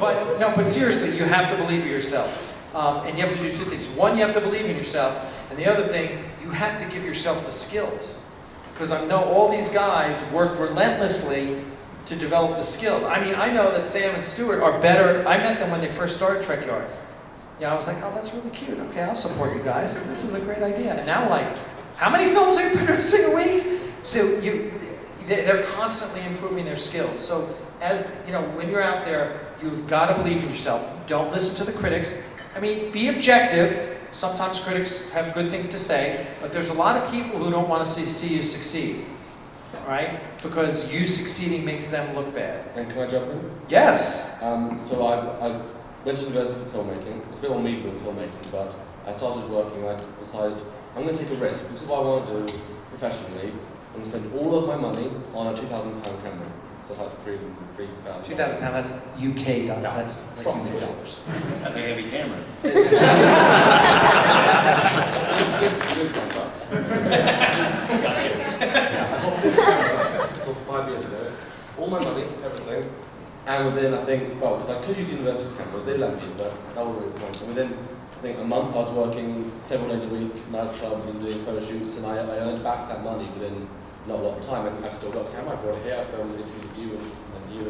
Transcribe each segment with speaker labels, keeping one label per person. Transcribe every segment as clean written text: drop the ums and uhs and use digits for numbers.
Speaker 1: But no, but seriously, you have to believe in yourself. And you have to do two things. One, you have to believe in yourself. And the other thing, you have to give yourself the skills. Because I know all these guys work relentlessly to develop the skills. I mean, I know that Sam and Stuart are better. I met them when they first started Trekyards. You know, I was like, oh, that's really cute. Okay, I'll support you guys. This is a great idea. And now, like, how many films are you producing a week? So they're constantly improving their skills. So as, you know, when you're out there, you've got to believe in yourself. Don't listen to the critics. I mean, be objective. Sometimes critics have good things to say, but there's a lot of people who don't want to see you succeed, right? Because you succeeding makes them look bad.
Speaker 2: And can I jump in?
Speaker 1: Yes.
Speaker 2: So I went to university for filmmaking. It's a bit more media than filmmaking, but I started working and I decided I'm going to take a risk. This is what I want to do professionally. I'm going to spend all of my money on a £2,000 camera. So it's like £3,000.
Speaker 1: £2,000, that's UK dollars. That's like UK dollars.
Speaker 3: That's a heavy camera.
Speaker 2: This camera. I bought this camera 5 years ago. All my money, everything. And within, I think, well, because I could use university's cameras, they let me, but that would really point. And within, I think, a month I was working several days a week, nightclubs and doing photo shoots, and I earned back that money within not a lot of time. And I've still got the camera, I brought it here, I filmed it with you and you.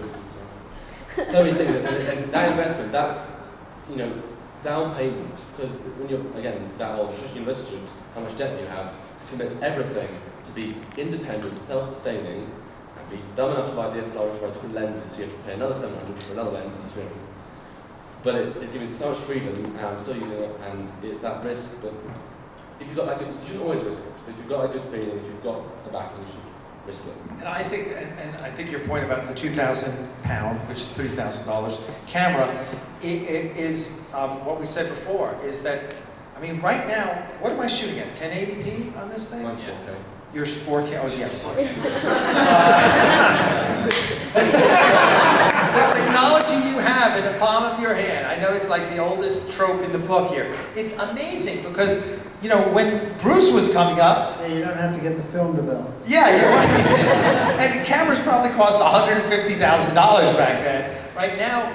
Speaker 2: And so many things, and that investment, that, you know, down payment, because when you're, again, that old university student, how much debt do you have to commit everything to be independent, self-sustaining, and be dumb enough to buy DSLR, to buy different lenses, so you have to pay another 700 for another lens and 300. But it gives me so much freedom, and I'm still using it, and it's that risk that if you've got that good, you shouldn't always risk it. But if you've got a good feeling, if you've got a backing, you should risk it.
Speaker 1: And I think your point about the £2,000, which is $3,000 camera, it is what we said before. Is that, I mean, right now, what am I shooting at? 1080p on this thing?
Speaker 2: Mine's 4K.
Speaker 1: Yours 4K. Oh yeah, 4K. The technology you have in the palm of your hand. I know it's like the oldest trope in the book here. It's amazing because, you know, when Bruce was coming up...
Speaker 4: Yeah, you don't have to get the film developed.
Speaker 1: Yeah, you're right. And the cameras probably cost $150,000 back then. Right now,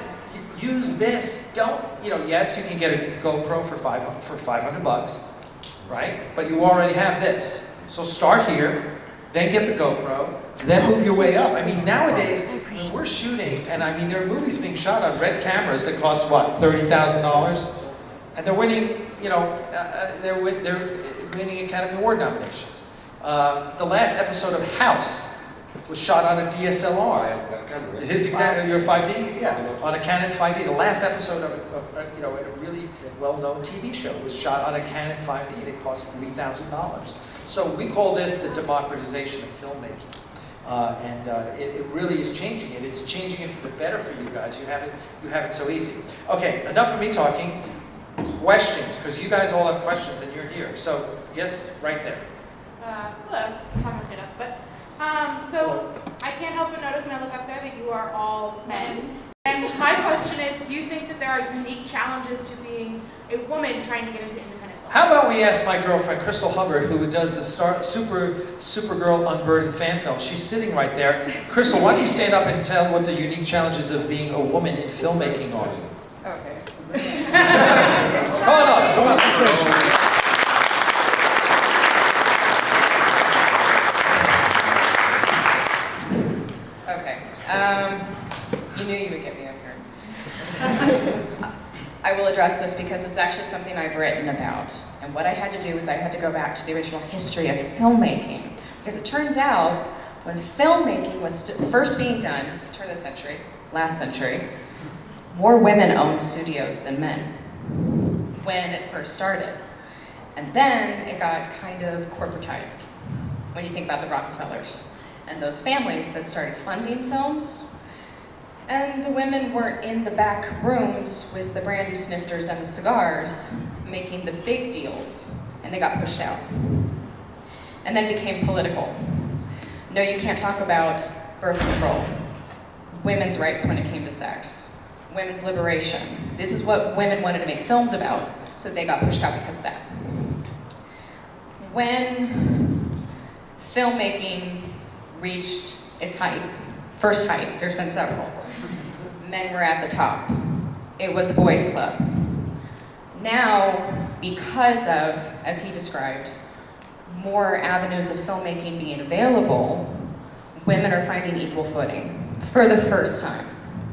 Speaker 1: use this. Don't, you know, yes, you can get a GoPro for $500, right? But you already have this. So start here, then get the GoPro, then move your way up. I mean, nowadays, when we're shooting, and I mean, there are movies being shot on red cameras that cost, what, $30,000? And they're winning, you know, they're winning Academy Award nominations. The last episode of House was shot on a DSLR. His exactly, your 5D? Yeah, on a Canon 5D. The last episode of you know, a really well-known TV show was shot on a Canon 5D that cost $3,000. So we call this the democratization of filmmaking. It really is changing it. It's changing it for the better for you guys. You have it so easy. Okay, enough of me talking. Questions, because you guys all have questions and you're here. So, yes, right there.
Speaker 5: Hello, I'm not gonna up, but so I can't help but notice when I look up there that you are all men. And my question is, do you think that there are unique challenges to being a woman trying to get into independent film?
Speaker 1: How about we ask my girlfriend, Crystal Hubbard, who does the Supergirl Unburdened fan film. She's sitting right there. Crystal, why don't you stand up and tell what the unique challenges of being a woman in filmmaking are?
Speaker 5: Okay.
Speaker 1: Come on up, come on.
Speaker 6: You knew you would get me up here. I will address this because it's actually something I've written about. And what I had to do is I had to go back to the original history of filmmaking. Because it turns out, when filmmaking was first being done, turn of the century, last century, more women owned studios than men when it first started. And then it got kind of corporatized when you think about the Rockefellers and those families that started funding films. And the women weren't in the back rooms with the brandy snifters and the cigars making the big deals, and they got pushed out. And then it became political. No, you can't talk about birth control, women's rights when it came to sex, women's liberation. This is what women wanted to make films about, so they got pushed out because of that. When filmmaking reached its height, first height, there's been several, men were at the top. it was a boys' club. Now, because of, as he described, more avenues of filmmaking being available, women are finding equal footing for the first time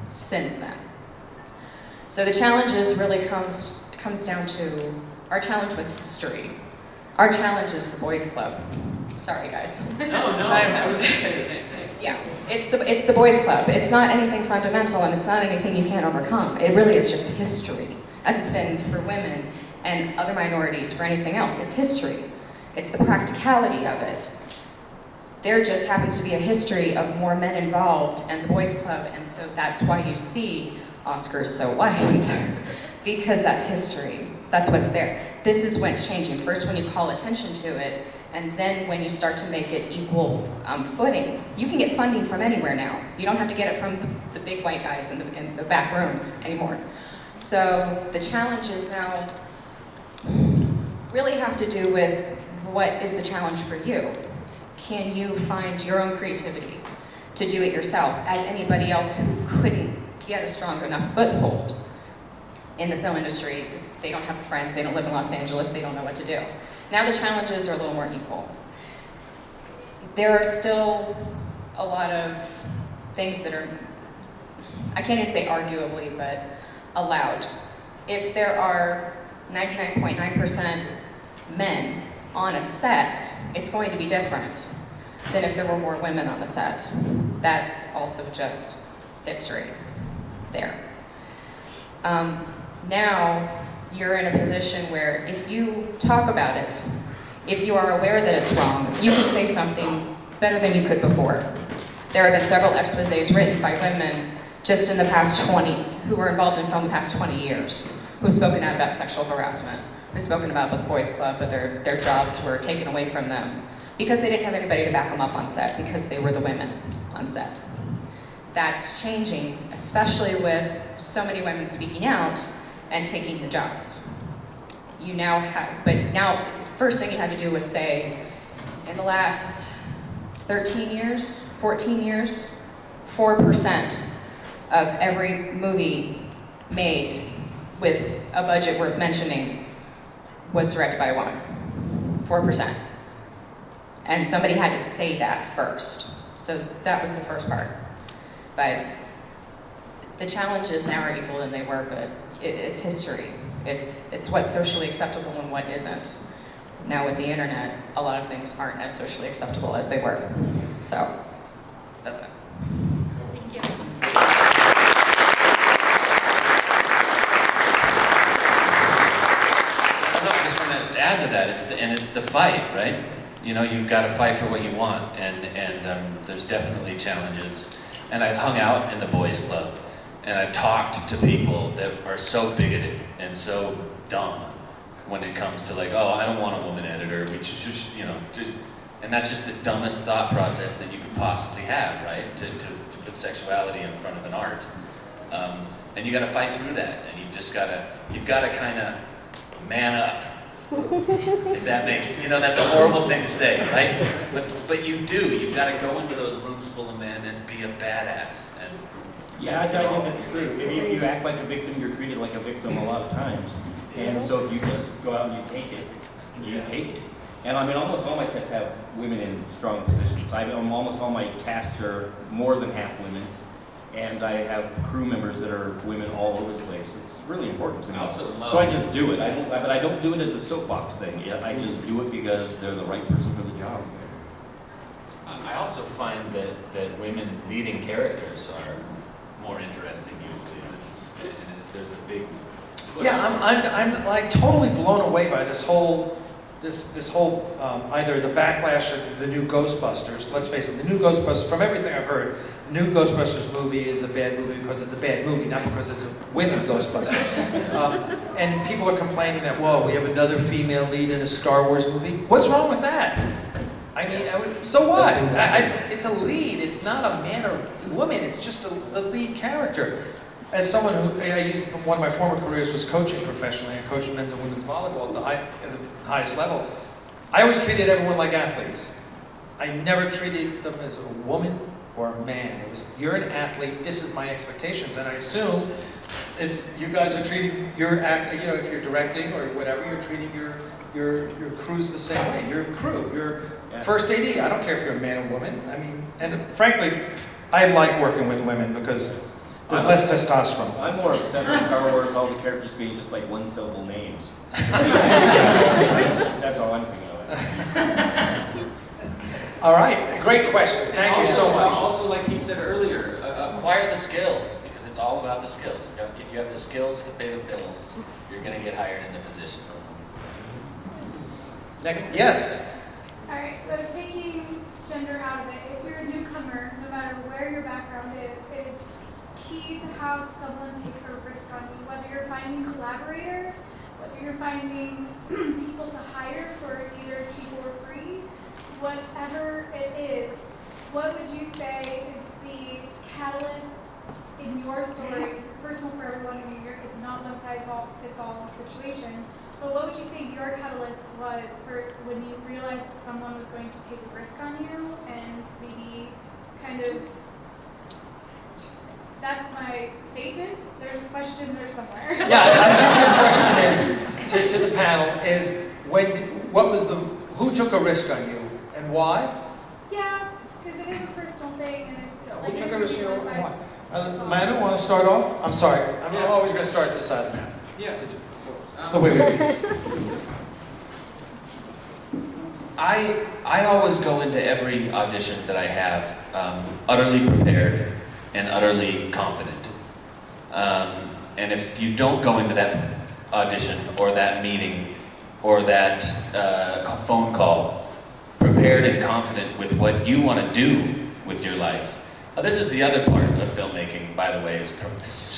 Speaker 6: since then. So the challenges really comes down to, our challenge was history. Our challenge is the boys' club. Sorry, guys.
Speaker 3: No, I was going to say the same thing.
Speaker 6: Yeah, it's the boys' club. It's not anything fundamental, and it's not anything you can't overcome. It really is just history, as it's been for women and other minorities, for anything else. It's history. It's the practicality of it. There just happens to be a history of more men involved and the boys' club, and so that's why you see Oscars so white, because that's history. That's what's there. This is when it's changing. First, when you call attention to it, and then when you start to make it equal footing. You can get funding from anywhere now. You don't have to get it from the big white guys in the back rooms anymore. So the challenges now really have to do with what is the challenge for you. Can you find your own creativity to do it yourself, as anybody else who couldn't get a strong enough foothold in the film industry because they don't have friends, they don't live in Los Angeles, they don't know what to do. Now the challenges are a little more equal. There are still a lot of things that are, I can't even say arguably, but allowed. If there are 99.9% men on a set, it's going to be different than if there were more women on the set. That's also just history there. Now, you're in a position where if you talk about it, if you are aware that it's wrong, you can say something better than you could before. There have been several exposés written by women just in the past 20, who were involved in film the past 20 years, who've spoken out about sexual harassment, who've spoken about with the boys' club, but their jobs were taken away from them because they didn't have anybody to back them up on set, because they were the women on set. That's changing, especially with so many women speaking out and taking the jobs. You now have, but now, the first thing you had to do was say, in the last 13 years, 14 years, 4% of every movie made with a budget worth mentioning was directed by a woman. 4%. And somebody had to say that first. So that was the first part. But the challenges now are equal than they were, but it's history. It's what's socially acceptable and what isn't. Now with the internet, a lot of things aren't as socially acceptable as they were. So, that's it.
Speaker 5: Thank you.
Speaker 3: No, I just want to add to that. It's the fight, right? You know, you've got to fight for what you want, and there's definitely challenges. And I've hung out in the boys' club, and I've talked to people that are so bigoted and so dumb when it comes to like, oh, I don't want a woman editor, which is just, you know, and that's just the dumbest thought process that you could possibly have, right? To put sexuality in front of an art. And you got to fight through that, and you've got to kind of man up. If that makes, you know, that's a horrible thing to say, right? But you do. You've got to go into those rooms full of men and be a badass. And
Speaker 7: yeah, I think that's true. Maybe if you act like a victim, you're treated like a victim a lot of times. And so if you just go out and you take it, you take it. And I mean, almost all my sets have women in strong positions. Almost all my casts are more than half women. And I have crew members that are women all over the place. It's really important to me. So I just do it. But I don't do it as a soapbox thing. I just do it because they're the right person for the job.
Speaker 3: I also find that women leading characters are more interesting usually. And there's a big push.
Speaker 1: Yeah, I'm like totally blown away by this whole either the backlash of the new Ghostbusters. Let's face it, the new Ghostbusters. From everything I've heard, the new Ghostbusters movie is a bad movie because it's a bad movie, not because it's a women Ghostbusters. And people are complaining that, whoa, we have another female lead in a Star Wars movie. What's wrong with that? I mean, so what? It's a lead. It's not a man or woman. It's just a lead character. As someone who, one of my former careers was coaching professionally. I coached men's and women's volleyball at the highest level. I always treated everyone like athletes. I never treated them as a woman or a man. It was, you're an athlete, this is my expectations. And I assume it's you guys are treating your act, you know, if you're directing or whatever, you're treating your crews the same way. Your crew, your first AD. I don't care if you're a man or woman. I mean, and frankly, I like working with women because there's less testosterone.
Speaker 7: I'm more upset with Star Wars, all the characters being just like one-syllable names. That's all I'm thinking of.
Speaker 1: All right, great question. Thank you so much.
Speaker 3: Also, like he said earlier, acquire the skills, because it's all about the skills. If you have the skills to pay the bills, you're going to get hired in the position.
Speaker 1: Next, yes.
Speaker 8: All right, so taking gender out of it, if you're a newcomer, no matter where your background is, it's key to have someone take a risk on you, whether you're finding collaborators, whether you're finding people to hire for either cheap or free, whatever it is, what would you say is the catalyst in your stories? It's personal for everyone, I mean, it's not one size fits all situation, but what would you say your catalyst was for when you realized that someone was going to take a risk on you and maybe kind of, that's my statement. There's a question there somewhere.
Speaker 1: Yeah, I think your question is, to the panel, is who took a risk on you and why?
Speaker 8: Yeah, because it is a personal thing and it's
Speaker 1: Yeah,
Speaker 8: like
Speaker 1: who took a risk on you and
Speaker 8: I-
Speaker 1: why? Amanda, want to start off? I'm sorry, I'm always going to start this side of the map.
Speaker 3: Yes.
Speaker 1: It's the way we do.
Speaker 3: I always go into every audition that I have utterly prepared and utterly confident. And if you don't go into that audition or that meeting or that phone call prepared and confident with what you want to do with your life, this is the other part of filmmaking, by the way, is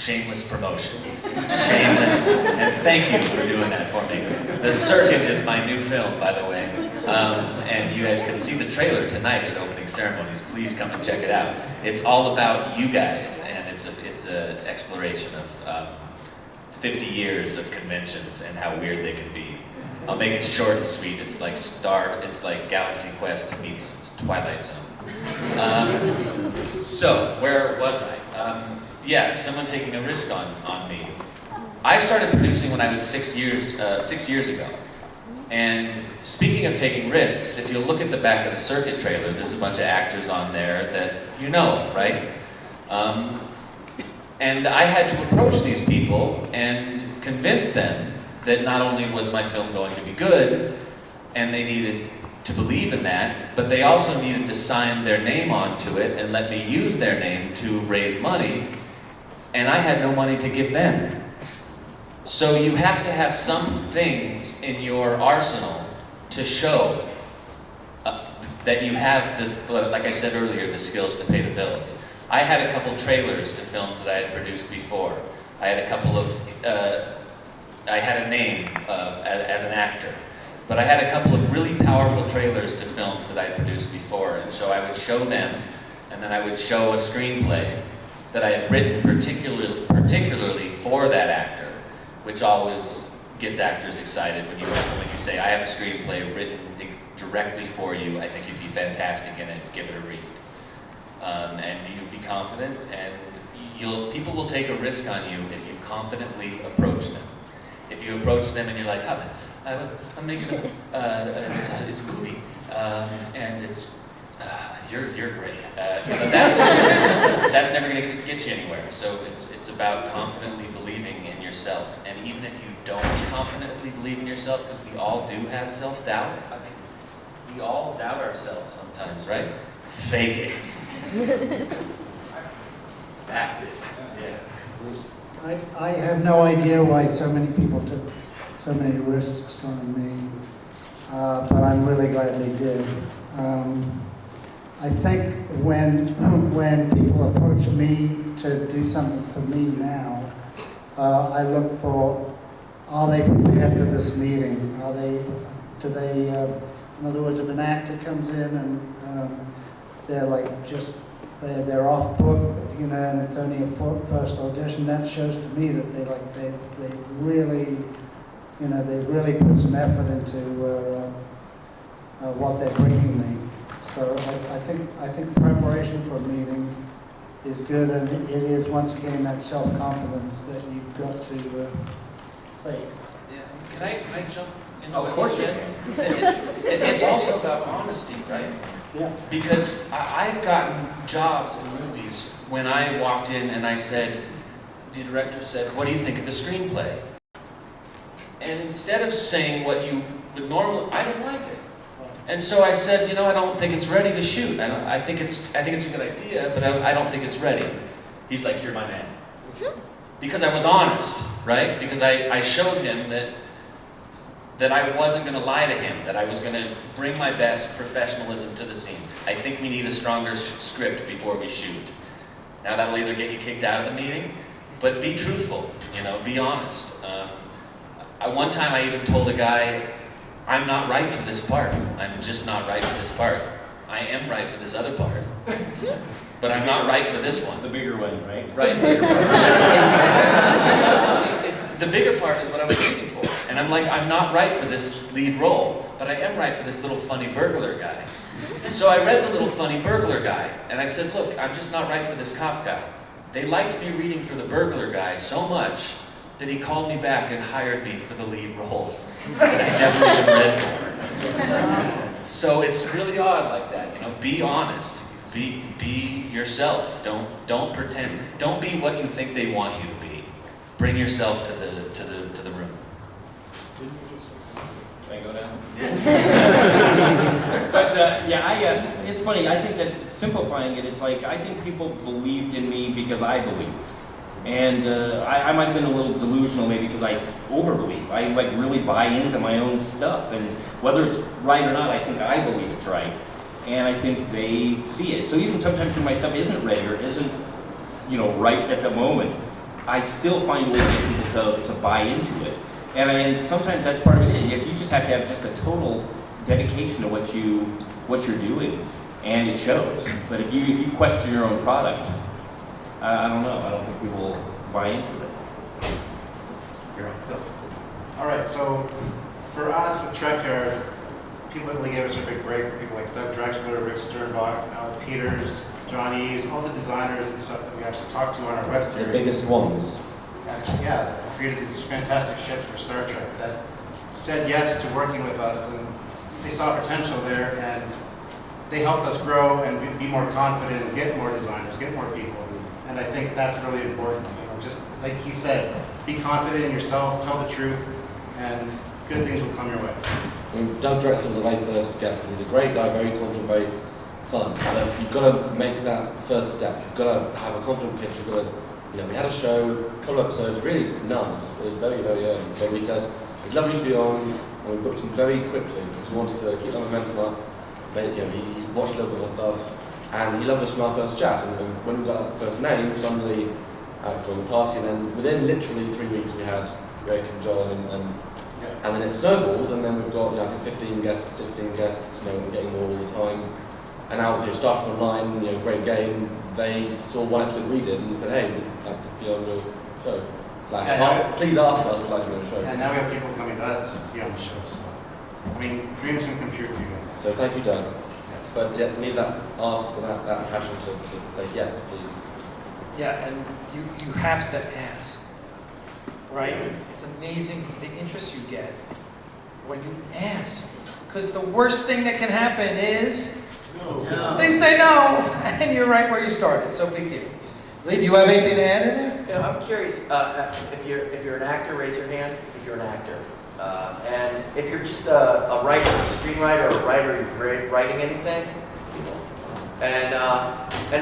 Speaker 3: shameless promotion. Shameless, and thank you for doing that for me. The Circuit is my new film, by the way. And you guys can see the trailer tonight at opening ceremonies. Please come and check it out. It's all about you guys, and it's an exploration of 50 years of conventions and how weird they can be. I'll make it short and sweet. It's like Galaxy Quest meets Twilight Zone. So, where was I? Someone taking a risk on me. I started producing when I was 6 years ago. And speaking of taking risks, if you look at the back of the Circuit trailer, there's a bunch of actors on there that you know, right? And I had to approach these people and convince them that not only was my film going to be good, and they needed to believe in that, but they also needed to sign their name onto it and let me use their name to raise money, and I had no money to give them. So you have to have some things in your arsenal to show that you have, like I said earlier, the skills to pay the bills. I had a couple trailers to films that I had produced before. I had a couple of, I had a name as an actor. But I had a couple of really powerful trailers to films that I had produced before, and so I would show them, and then I would show a screenplay that I had written particularly for that actor, which always gets actors excited when you say, I have a screenplay written directly for you, I think you'd be fantastic in it, give it a read. And you'd be confident, and people will take a risk on you if you confidently approach them. If you approach them and you're like, I'm making it's a movie, and it's you're great. That's never going to get you anywhere. So it's about confidently believing in yourself, and even if you don't confidently believe in yourself, because we all do have self-doubt. I mean, we all doubt ourselves sometimes, right? Fake it. Act it. Yeah.
Speaker 4: I have no idea why so many people took so many risks on me, but I'm really glad they did. I think when people approach me to do something for me now, I look for, are they prepared for this meeting? In other words, if an actor comes in and they're like they're off book, and it's only a first audition, that shows to me that they really, they've really put some effort into what they're bringing me. So I think preparation for a meeting is good, and it is, once again, that self-confidence that you've got to fake.
Speaker 3: Yeah. Can I jump in?
Speaker 7: Of course you can.
Speaker 3: It's also about honesty, right?
Speaker 4: Yeah.
Speaker 3: Because I've gotten jobs in movies when I walked in and I said, the director said, what do you think of the screenplay? And instead of saying what you would normally, I didn't like it. And so I said, I don't think it's ready to shoot. I think it's a good idea, but I don't think it's ready. He's like, you're my man. Because I was honest, right? Because I showed him that I wasn't going to lie to him, that I was going to bring my best professionalism to the scene. I think we need a stronger script before we shoot. Now that'll either get you kicked out of the meeting, but be truthful, be honest. One time I even told a guy, I'm not right for this part. I'm just not right for this part. I am right for this other part, but I'm not right for this one.
Speaker 7: The bigger one, right?
Speaker 3: Right. The bigger part is what I was looking for. And I'm like, I'm not right for this lead role, but I am right for this little funny burglar guy. So I read the little funny burglar guy, and I said, look, I'm just not right for this cop guy. They liked me reading for the burglar guy so much that he called me back and hired me for the lead role that I never even read for. So it's really odd like that, be honest. Be yourself. Don't pretend. Don't be what you think they want you to be. Bring yourself to the room.
Speaker 7: Can I go down? But it's funny. I think that simplifying it, it's like I think people believed in me because I believed, and I might have been a little delusional maybe because I overbelieve. I really buy into my own stuff, and whether it's right or not, I think I believe it's right. And I think they see it. So even sometimes when my stuff isn't ready or isn't, right at the moment, I still find ways to get people to buy into it. And sometimes that's part of it. If you just have to have just a total dedication to what you're doing, and it shows. But if you question your own product, I don't know. I don't think people will buy into it.
Speaker 9: You're on. Go. All right. So for us with Trekyards, people really gave us a big break. People like Doug Drexler, Rick Sternbach, Al Peters, John Eves, all the designers and stuff that we actually talked to on our web series.
Speaker 2: The biggest ones.
Speaker 9: Actually, that created these fantastic ships for Star Trek that said yes to working with us, and they saw potential there, and they helped us grow and be more confident and get more designers, get more people. And I think that's really important. Just like he said, be confident in yourself, tell the truth, and good things will come your way.
Speaker 2: Doug Drexler was the very first guest. He's a great guy, very confident, very fun. But you've got to make that first step. You've got to have a confident pitch. You've got to, we had a show, a couple of episodes, really none. It was very, very early. But we said, we'd love you to be on, and we booked him very quickly because we wanted to keep that momentum up. He watched a little bit of our stuff, and he loved us from our first chat. And when we got our first name, suddenly joined the party, and then within literally 3 weeks we had Rick and John and then it snowballed, and then we've got, I think 15 guests, 16 guests, we're getting more all the time. And now, Starship Online, great game, they saw one episode we did and said, hey, we'd like to be on your show. Please ask us, we'd like to be on the show.
Speaker 9: And now we have people coming to us to be on the show. So, dreams can come true for you guys.
Speaker 2: So thank you, Doug.
Speaker 9: Yes.
Speaker 2: But you need that ask and that passion to say yes, please.
Speaker 1: Yeah, and you have to ask. Right? It's amazing the interest you get when you ask. Because the worst thing that can happen is they say no, and you're right where you started. So big deal. Lee, do you have anything to add in there?
Speaker 10: Yeah, I'm curious. If you're an actor, raise your hand. If you're an actor, and if you're just a writer, a screenwriter, or a writer, you're writing anything, and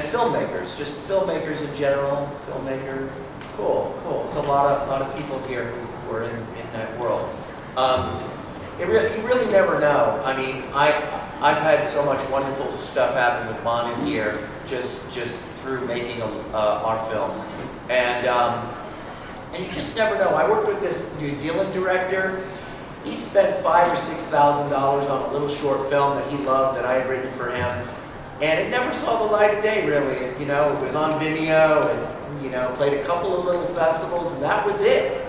Speaker 10: filmmakers, just filmmakers in general, filmmaker. Cool. So a lot of people here who are in that world. You really never know. I've had so much wonderful stuff happen with Manu here, just through making our film, and you just never know. I worked with this New Zealand director. He spent $5,000 or $6,000 on a little short film that he loved that I had written for him, and it never saw the light of day. Really, it was on Vimeo and. Played a couple of little festivals, and that was it.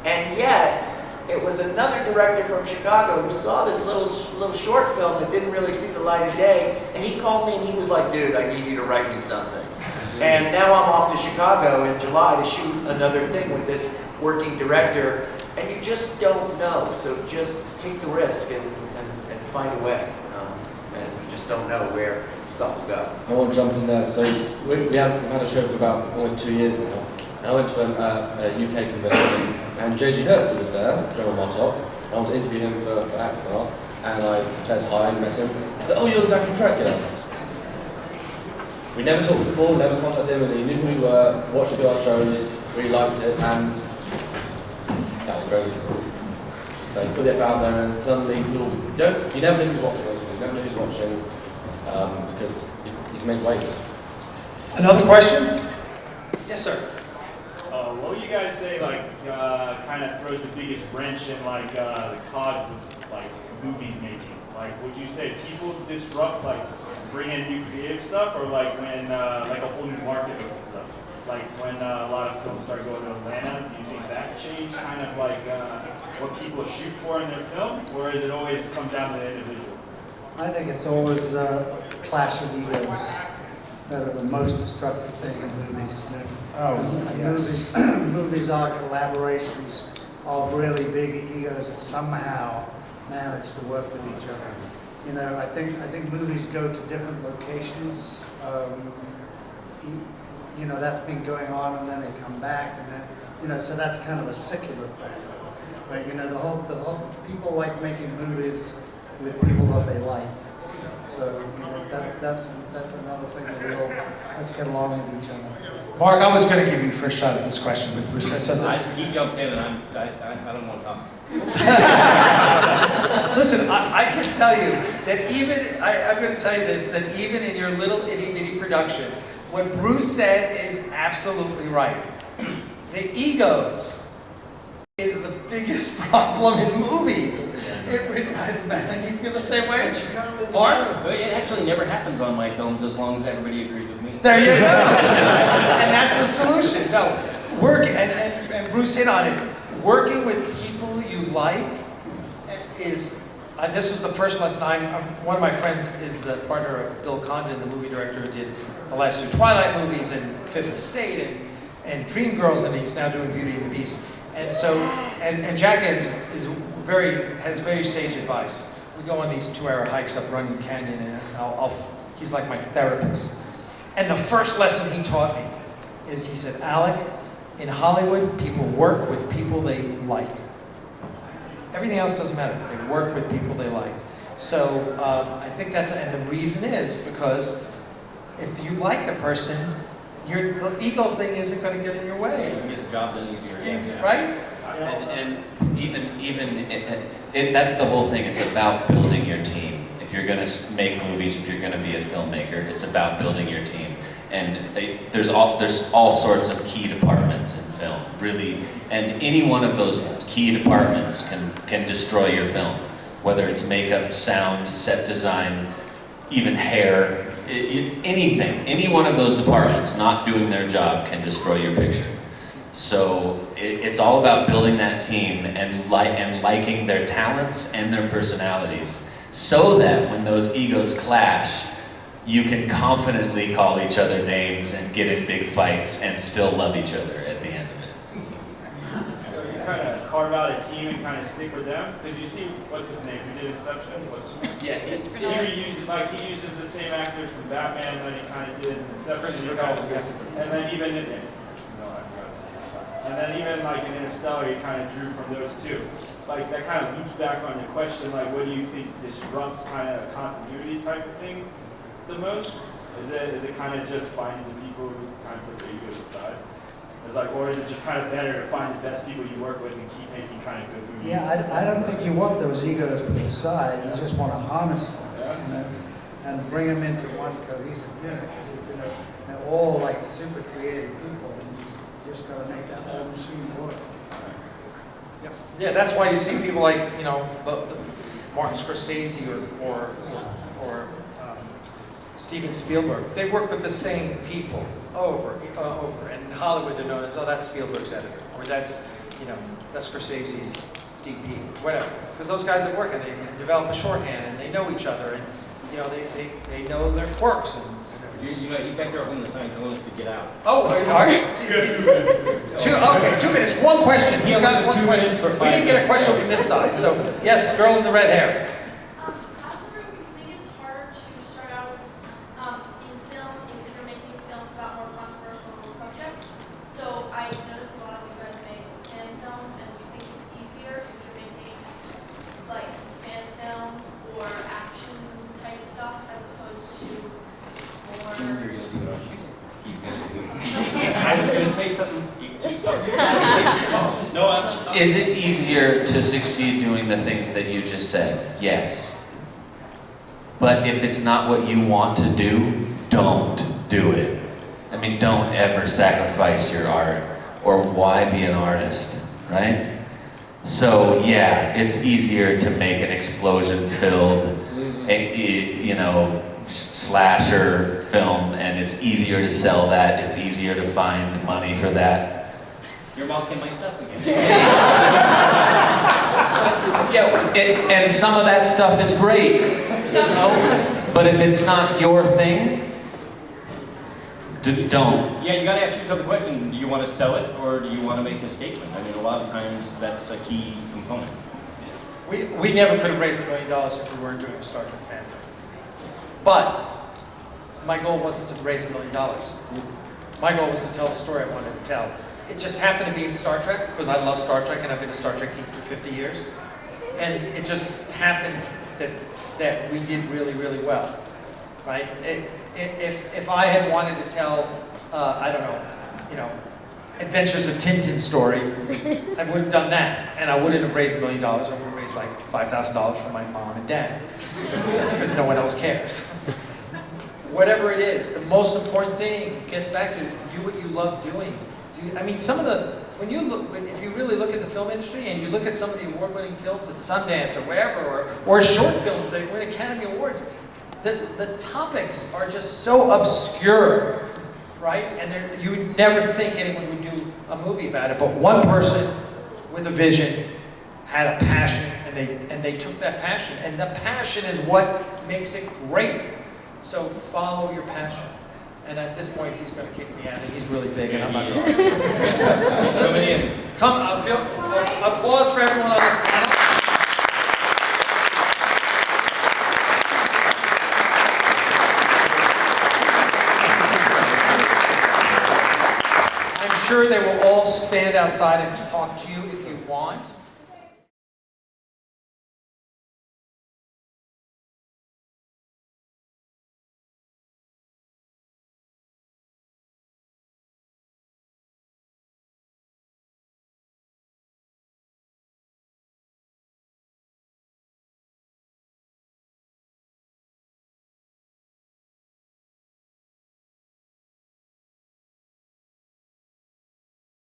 Speaker 10: And yet, it was another director from Chicago who saw this little short film that didn't really see the light of day, and he called me and he was like, dude, I need you to write me something. And now I'm off to Chicago in July to shoot another thing with this working director, and you just don't know. So just take the risk and find a way. And you just don't know where stuff will go.
Speaker 2: I want to jump in there. So we've had a show for about almost 2 years now. And I went to a UK convention, and J.G. Hertzler was there, General Montauk. I want to interview him for Axnar, and I said hi, met him. I said, "Oh, you're the guy from Trekyards." We never talked before, never contacted him, and he knew who we were, watched a few of our shows, really liked it, and that was crazy. So you put it out there, and suddenly you never know who's watching, obviously. You never know who's watching, because you can make waves.
Speaker 1: Another question? Yes, sir.
Speaker 11: What would you guys say, kind of throws the biggest wrench in, the cogs of, movies making? Would you say people disrupt, bring in new creative stuff, or when, a whole new market opens up? When a lot of films start going to Atlanta, do you think that changed kind of, what people shoot for in their film, or is it always come down to the individual?
Speaker 4: I think it's always a clash of egos that are the most destructive thing in movies.
Speaker 1: Yes.
Speaker 4: Movies are collaborations of really big egos that somehow manage to work with each other. I think movies go to different locations. That's been going on, and then they come back, and then so that's kind of a secular thing. But the whole people like making movies with people that they like. So that's another thing that let's get along with each other.
Speaker 1: Mark, I was going to give you first shot at this question, but Bruce, I said that.
Speaker 7: He jumped in, and I don't want to talk.
Speaker 1: Listen, I can tell you that I'm going to tell you this, that even in your little itty bitty production, what Bruce said is absolutely right. The egos is the biggest problem in movies. You feel the same way? Mark?
Speaker 7: It actually never happens on my films as long as everybody agrees with me.
Speaker 1: There you go. And that's the solution. No, and Bruce hit on it. Working with people you like is, this was the first lesson. One of my friends is the partner of Bill Condon, the movie director who did the last 2 Twilight movies and Fifth Estate and Dreamgirls, and he's now doing Beauty and the Beast. And so, and Jack has very sage advice. We go on these 2-hour hikes up Runyon Canyon, and he's like my therapist. And the first lesson he taught me is, he said, "Alec, in Hollywood, people work with people they like. Everything else doesn't matter. They work with people they like." So I think and the reason is because if you like the person, the ego thing isn't going to get in your way.
Speaker 7: You can get the job done easier.
Speaker 1: Right?
Speaker 3: And even that's the whole thing. It's about building your team. If you're going to make movies, if you're going to be a filmmaker, it's about building your team. And there's all sorts of key departments in film, really. And any one of those key departments can destroy your film. Whether it's makeup, sound, set design, even hair, anything. Any one of those departments not doing their job can destroy your picture. So it's all about building that team and liking their talents and their personalities, so that when those egos clash, you can confidently call each other names and get in big fights and still love each other at the end of it.
Speaker 11: So you kind of carve out a team and kind of stick with them? Did you see, what's his name? He did Inception?
Speaker 3: Yeah,
Speaker 11: he uses the same actors from Batman that he kind of did in Inception. And then even in Interstellar, he kind of drew from those two. That kind of loops back on your question, what do you think disrupts kind of continuity type of thing the most? Is it kind of just finding the people who kind of put their egos aside? Or is it just kind of better to find the best people you work with and keep making kind of good movies?
Speaker 4: Yeah, I don't think you want those egos put aside. You just want to harness them and bring them into one cohesive unit. They're all super creative people, and you just got to make that whole machine work.
Speaker 1: Yeah, that's why you see people like Martin Scorsese or Steven Spielberg. They work with the same people over. And in Hollywood, they're known as, that's Spielberg's editor, or that's Scorsese's DP, whatever. Because those guys that work and they develop a shorthand and they know each other, and they know their quirks. And
Speaker 7: You know, he's back there holding the sign telling us to get out.
Speaker 1: Oh, are you? Okay, 2 minutes. One question. Who's got one question? We didn't get a question from this side. So, yes, girl in the red hair.
Speaker 12: I was wondering if you think it's harder to start out in film if you're making films about more controversial subjects. So I noticed a lot of you guys make fan films, and do you think it's easier if you're making like fan films or action type stuff as opposed to more?
Speaker 7: You're gonna do it on shoot. He's gonna do it. I was gonna say something. No, I'm not.
Speaker 3: Is it easier to succeed doing the things that you just said? Yes. But if it's not what you want to do, don't do it. I mean, don't ever sacrifice your art, or why be an artist, right? So yeah, it's easier to make an explosion-filled, slasher film, and it's easier to sell that. It's easier to find money for that.
Speaker 7: You're mocking my stuff again.
Speaker 3: Yeah, and some of that stuff is great, but if it's not your thing, don't.
Speaker 7: Yeah, you gotta ask yourself the question, do you want to sell it or do you want to make a statement? I mean, a lot of times that's a key component.
Speaker 1: We never could have raised $1 million if we weren't doing a Star Trek fan film. But my goal wasn't to raise $1 million. My goal was to tell the story I wanted to tell. It just happened to be in Star Trek, because I love Star Trek and I've been a Star Trek geek for 50 years. And it just happened that we did really, really well, right? If I had wanted to tell, Adventures of Tintin story, I would have done that. And I wouldn't have raised $1 million, I would have raised like $5,000 for my mom and dad, because no one else cares. Whatever it is, the most important thing gets back to do what you love doing. If you really look at the film industry and you look at some of the award-winning films at Sundance or wherever, or short films that win Academy Awards, the topics are just so obscure, right? And you would never think anyone would do a movie about it, but one person with a vision had a passion, and they took that passion, and the passion is what makes it great. So follow your passion. And at this point, he's going to kick me out, and he's really big, and I'm not going to.
Speaker 7: He's coming in.
Speaker 1: Come, applause for everyone on this panel. I'm sure they will all stand outside and talk to you if